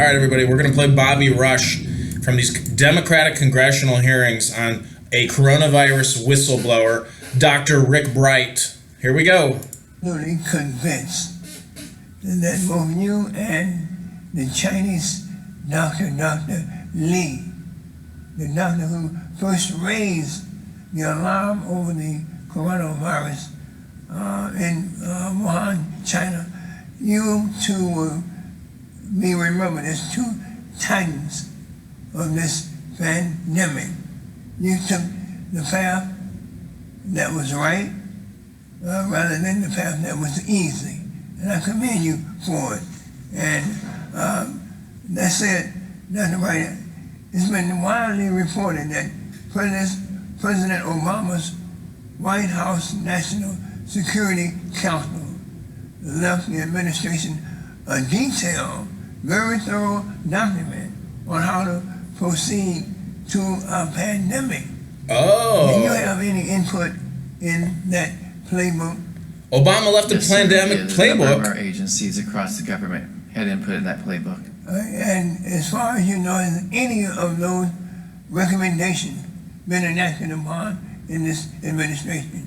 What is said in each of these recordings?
All right, everybody, we're going to play Bobby Rush from these Democratic congressional hearings on a coronavirus whistleblower, Dr. Rick Bright. Here we go. Fully convinced that both you and the Chinese doctor, Dr. Li, the doctor who first raised the alarm over the coronavirus in Wuhan, China, you two will be remembered as two titans of this pandemic. You took the path that was right rather than the path that was easy. And I commend you for it. And that said, Dr. Wright, it's been widely reported that President Obama's White House National Security Council left the administration a detailed, very thorough document on how to proceed to a pandemic. Oh. Do you have any input in that playbook? Obama left a pandemic playbook. Our agencies across the government had input in that playbook. And as far as you know, has any of those recommendations been enacted upon in this administration?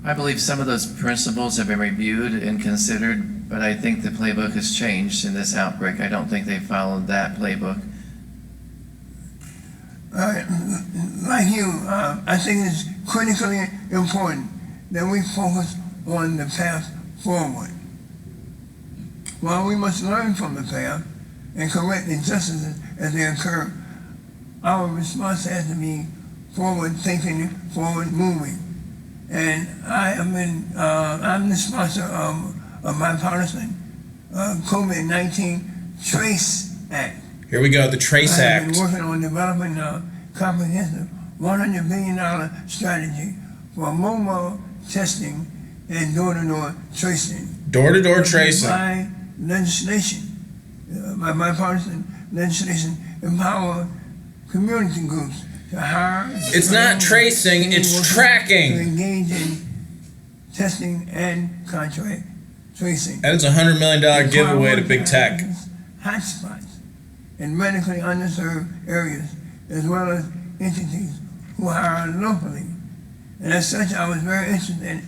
I believe some of those principles have been reviewed and considered, but I think the playbook has changed in this outbreak. I don't think they followed that playbook. Like you, I think it's critically important that we focus on the path forward. While we must learn from the past and correct injustices as they occur, our response has to be forward-thinking, forward-moving. And I'm the sponsor of a bipartisan COVID-19 Trace Act. Here we go, the Trace Act. I've been working on developing a comprehensive $100 billion strategy for mobile testing and door-to-door tracing. Door-to-door tracing. My legislation, my bipartisan legislation, empower community groups to hire. It's not tracing, it's tracking. To engage in testing and contract tracing. And it's a $100 million giveaway to big tech. Hotspots in medically underserved areas, as well as entities who hire locally. And as such, I was very interested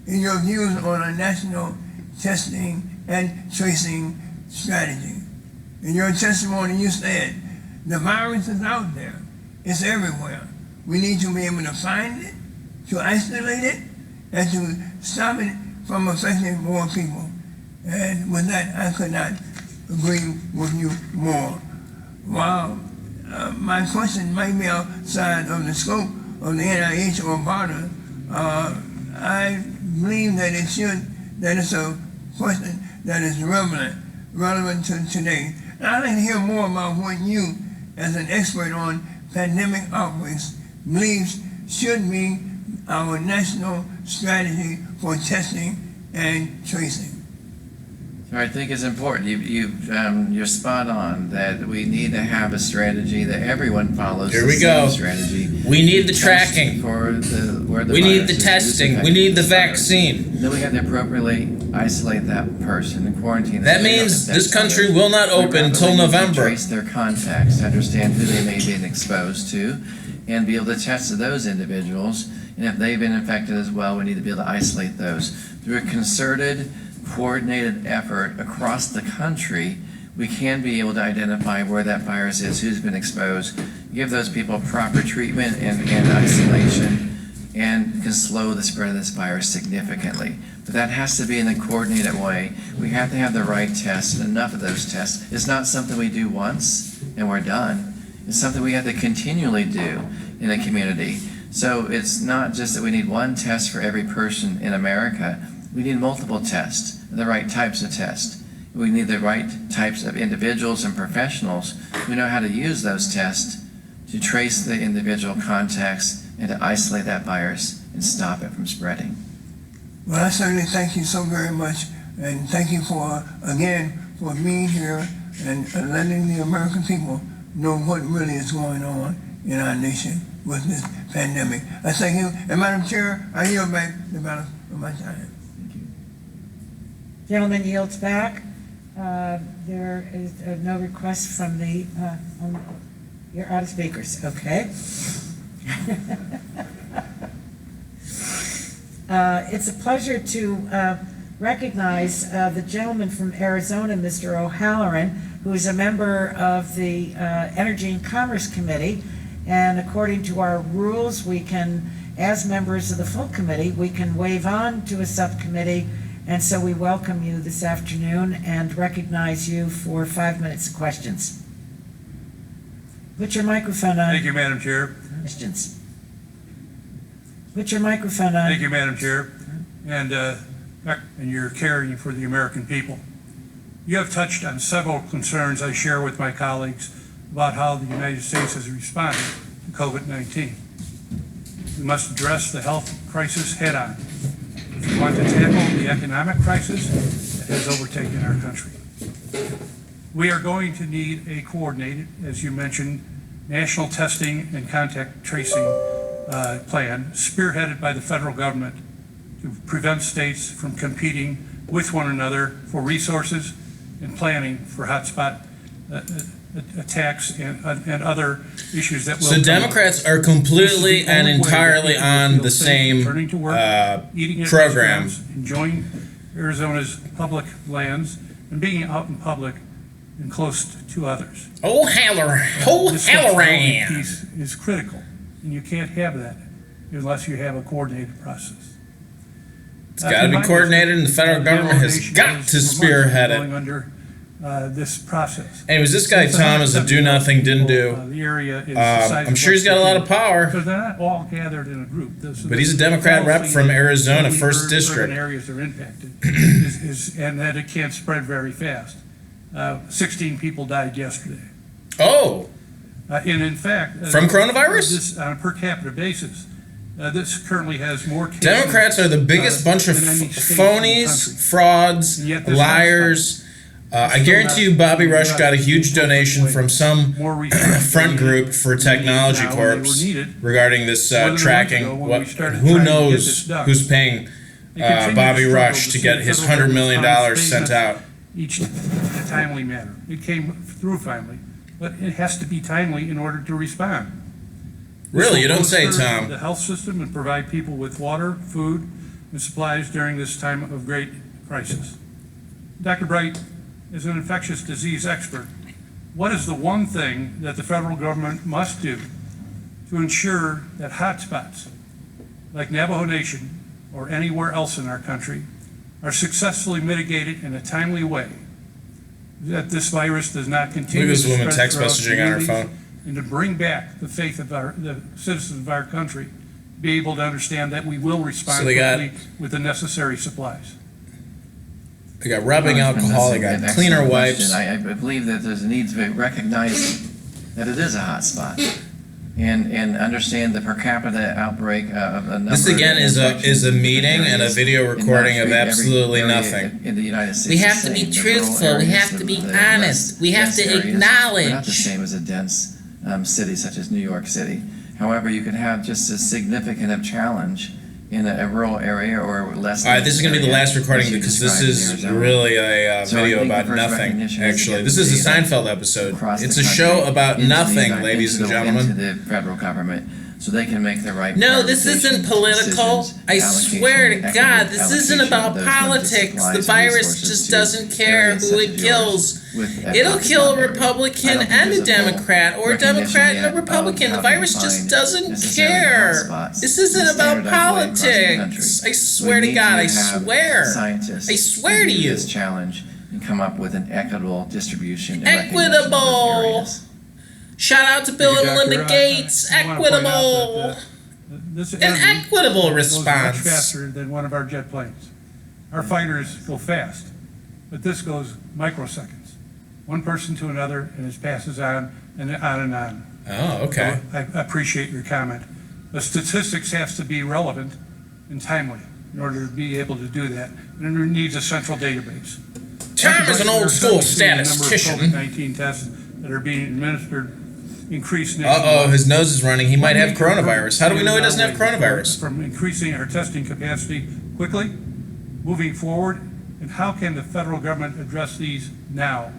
in your views on a national testing and tracing strategy. In your testimony, you said, the virus is out there. It's everywhere. We need to be able to find it, to isolate it, and to stop it from affecting more people. And with that, I could not agree with you more. While my question might be outside of the scope of the NIH or BARDA, I believe that it's a question that is relevant to today. And I'd like to hear more about what you, as an expert on pandemic outbreaks, believes should be our national strategy for testing and tracing. I think it's important. You're spot on that we need to have a strategy that everyone follows. Here we go. Strategy. We need the tracking. We need the testing. We need the vaccine. Then we have to appropriately isolate that person and quarantine them. That means this country will not open until November. Trace their contacts, understand who they may have been exposed to, and be able to test those individuals. And if they've been infected as well, we need to be able to isolate those. Through a concerted, coordinated effort across the country, we can be able to identify where that virus is, who's been exposed, give those people proper treatment and isolation, and can slow the spread of this virus significantly. But that has to be in a coordinated way. We have to have the right tests and enough of those tests. It's not something we do once and we're done. It's something we have to continually do in a community. So it's not just that we need one test for every person in America. We need multiple tests, the right types of tests. We need the right types of individuals and professionals who know how to use those tests to trace the individual contacts and to isolate that virus and stop it from spreading. Well, I certainly thank you so very much, and thank you for being here and letting the American people know what really is going on in our nation with this pandemic. I thank you, and Madam Chair, I yield back the balance of my time. Gentleman yields back. There is no requests from the, you're out of speakers, okay? It's a pleasure to recognize the gentleman from Arizona, Mr. O'Halloran, who is a member of the Energy and Commerce Committee. And according to our rules, we can, as members of the full committee, we can wave on to a subcommittee. And so we welcome you this afternoon and recognize you for 5 minutes of questions. Put your microphone on. Thank you, Madam Chair. Questions. Put your microphone on. Thank you, Madam Chair. And you're caring for the American people. You have touched on several concerns I share with my colleagues about how the United States has responded to COVID-19. We must address the health crisis head on if we want to tackle the economic crisis that has overtaken our country. We are going to need a coordinated, as you mentioned, national testing and contact tracing plan spearheaded by the federal government to prevent states from competing with one another for resources and planning for hotspot attacks and other issues that will. So Democrats are completely and entirely on the same turning to work, eating at program. restaurants, enjoying Arizona's public lands, and being out in public and close to others. This flexibility piece is critical, and you can't have that unless you have a coordinated process. It's got to be coordinated, and the federal government has got to spearhead it. Going under this process. Anyways, this guy Tom is a do-nothing, didn't do. The area is the size I'm of sure he's got a lot of power. because they're not all gathered in a group. But he's a Democrat rep from Arizona, 1st District. Urban areas are impacted, and that it can't spread very fast. 16 people died yesterday. Oh, And in fact, from coronavirus? This, on a per capita basis, this currently has more cases. Democrats are the biggest bunch of than any state in the phonies, country. frauds, And yet this liars. I guarantee you Bobby Rush got a huge donation from some More research front group for Technology now than they Corps were needed. regarding this More than a month tracking. ago when What, we started who trying to get knows this done. who's paying They continue Bobby to struggle Rush to see get the his federal $100 million government's sent payments out? Each in a timely manner. It came through finally, but it has to be timely in order to respond. This Really, will you don't say, bolster Tom. the health system and provide people with water, food, and supplies during this time of great crisis. Dr. Bright is an infectious disease expert. What is the one thing that the federal government must do to ensure that hotspots like Navajo Nation or anywhere else in our country are successfully mitigated in a timely way, that this virus does not continue Look at to this woman spread text throughout messaging on her communities, phone. and to bring back the faith of the citizens of our country, be able to understand that we will respond So they got- quickly with the necessary supplies. They got rubbing alcohol, they got That's cleaner an excellent wipes. question. I believe that there's a need to recognize that it is a hot spot and understand the per capita outbreak of a number This again of is a infections meeting and a areas video in recording of virtually every absolutely area nothing. in the United States. We have the to be same. The rural truthful. We areas, have to be the honest. We have dense to areas acknowledge. are not the same as a dense city such as New York City. However, you could have just as significant of challenge in a rural area or less. All right, this is going to be the area, last recording as you because this described in is Arizona. really a So I video think the about first nothing, recognition is to actually. get This the is a data Seinfeld episode. across It's the a show country about into the nothing, United- ladies and into gentlemen. the federal government, so they can make the right. No, this isn't prioritization political. decisions, I allocation, swear to equitable God, this isn't allocation about of those limited politics. supplies The and virus resources just to doesn't care areas who such it as yours kills. with It'll hotspot kill a areas. I Republican don't think and a there's full Democrat, or a recognition Democrat and yet a Republican. of The how virus to just find doesn't necessarily care. hotspots This isn't in a about standardized way across the country. politics. I We swear to need God, I have swear. Scientists I swear to do you. this challenge and come up with an equitable distribution and recognition of those Equitable. areas. Shout out to Bill and Thank you, Melinda Doctor. Gates. I wanna point out Equitable. that, this An energy equitable goes much response. faster than one of our jet planes. Our fighters go fast, but this goes microseconds. One person to another, and it passes on and on and on. Oh, okay. So I appreciate your comment. The statistics have to be relevant and timely in order to be able to do that, and it needs a central database. Tom is an old school statistician. The number of COVID-19 tests that are being administered increased. Uh-oh, his nose is running. He might have coronavirus. How do we know he doesn't have coronavirus? From increasing our testing capacity quickly, moving forward, and how can the federal government address these now